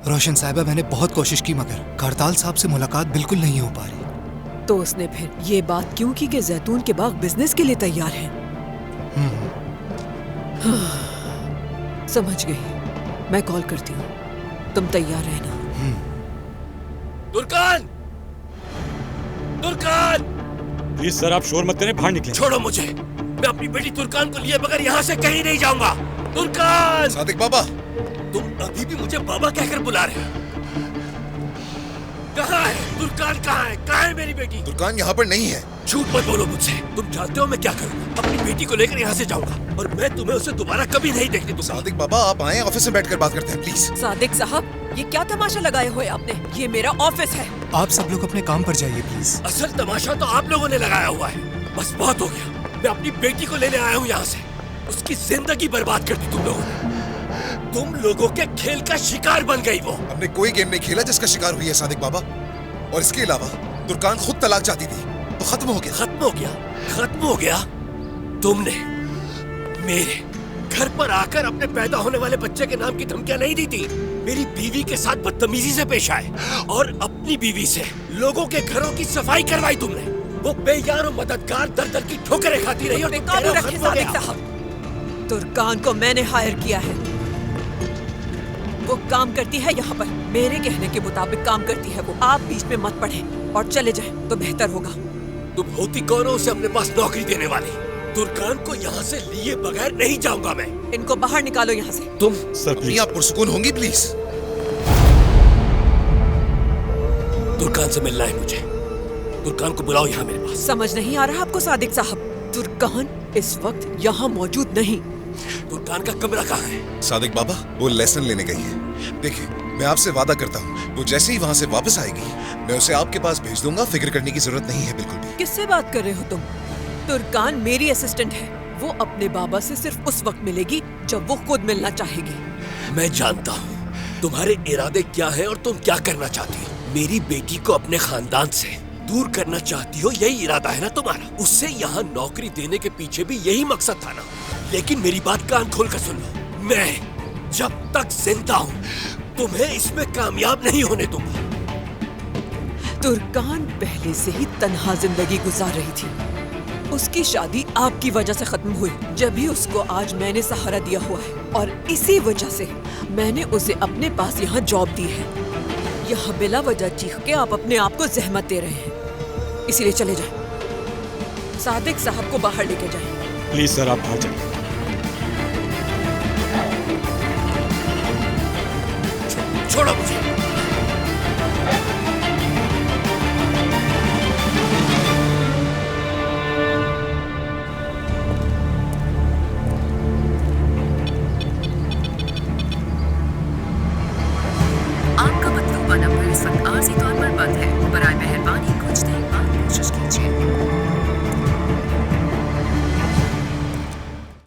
रोशन साहिबा, मैंने बहुत कोशिश की मगर करताल साहब से मुलाकात बिल्कुल नहीं हो पा रही। तो उसने फिर ये बात क्यों की कि जैतून के बाग बिजनेस के लिए तैयार है? हाँ, समझ गई। मैं कॉल करती हूँ, तुम तैयार रहना। तुर्कान! तुर्कान! प्लीज सर, आप शोर मत करें, बाहर निकलें। छोड़ो मुझे, मैं अपनी बेटी तुर्कान को लिए बगैर यहाँ से कहीं नहीं जाऊंगा। तुर्कान! सादिक बाबा, तुम अभी भी मुझे बाबा कहकर बुला रहे हो? कहाँ है तुर्कान? कहाँ है? कहाँ है मेरी बेटी? तुर्कान यहाँ पर नहीं है। झूठ मत बोलो मुझसे। तुम जानते हो मैं क्या करूँ? अपनी बेटी को लेकर यहाँ से जाऊंगा और मैं तुम्हें उसे दोबारा कभी नहीं देखने दूंगा। सादिक बाबा, आप आए, ऑफिस में बैठकर बात करते हैं प्लीज। सादिक साहब, ये क्या तमाशा लगाए हुए आपने? ये मेरा ऑफिस है। आप सब लोग अपने काम पर जाइए प्लीज। असल तमाशा तो आप लोगों ने लगाया हुआ है। बस बहुत हो गया। मैं अपनी बेटी को लेने आया हूँ यहाँ से। उसकी जिंदगी बर्बाद कर दी तुम लोगों ने। तुम लोगों के खेल का शिकार बन गई वो। हमने कोई गेम नहीं खेला जिसका शिकार हुई है सादिक बाबा। और इसके अलावा तुर्कान खुद तलाक चाहती थी, तो खत्म हो गया। खत्म हो गया? खत्म हो गया? तुमने मेरे घर पर आकर अपने पैदा होने वाले बच्चे के नाम की धमकियां नहीं दी थी। मेरी बीवी के साथ बदतमीजी से पेश आए और अपनी बीवी से लोगों के घरों की सफाई करवाई तुमने। वो बेयार और मददगार दर दर की ठोकरें खाती रही और काबू रखिए सादिक साहब। तुर्कान को मैंने हायर किया है। वो काम करती है यहाँ पर, मेरे कहने के मुताबिक काम करती है वो। आप बीच में मत पड़े और चले जाएं तो बेहतर होगा। तुम होती कौन हो उसे अपने पास नौकरी देने वाली? तुर्कान को यहाँ से लिए बगैर नहीं जाऊंगा मैं। इनको बाहर निकालो यहाँ से। तुम सर प्लीज। आप पुरसुकून होंगी प्लीज? तुर्कान से मिलना है मुझे। तुर्कान को बुलाओ यहाँ मेरे पास। समझ नहीं आ रहा आपको सादिक साहब? तुर्कान इस वक्त यहाँ मौजूद नहीं। तुर्कान का कमरा कहाँ है? सादिक बाबा, वो लेसन लेने गई है। देखिए, मैं आपसे वादा करता हूँ, वो जैसे ही वहाँ से वापस आएगी, मैं उसे आपके पास भेज दूंगा। फिक्र करने की जरूरत नहीं है बिल्कुल भी। किससे बात कर रहे हो तुम? तुर्कान मेरी असिस्टेंट है। वो अपने बाबा से सिर्फ उस वक्त मिलेगी जब वो खुद मिलना चाहेगी। मैं जानता हूँ तुम्हारे इरादे क्या हैं और तुम क्या करना चाहती हो। मेरी बेटी को अपने खानदान से दूर करना चाहती हो, यही इरादा है ना तुम्हारा? उससे यहाँ नौकरी देने के पीछे भी यही मकसद था ना? लेकिन मेरी बात कान खोल कर सुन लो, मैं जब तक जिंदा हूँ तुम्हें इसमें कामयाब नहीं होने दूंगा। तुर्कान पहले से ही तन्हा जिंदगी गुजार रही थी। उसकी शादी आपकी वजह से खत्म हुई, जब भी उसको आज मैंने सहारा दिया हुआ है और इसी वजह से मैंने उसे अपने पास यहाँ जॉब दी है। यहाँ बिला वजह चीख के आप अपने आप को जहमत दे रहे हैं, इसीलिए चले जाएं। सादिक साहब को बाहर लेके जाएं। प्लीज सर, आप बाहर जाइए। छोड़ो मुझे। आपका मतलूबा नंबर इस वक्त आर्जी तौर पर बंद है।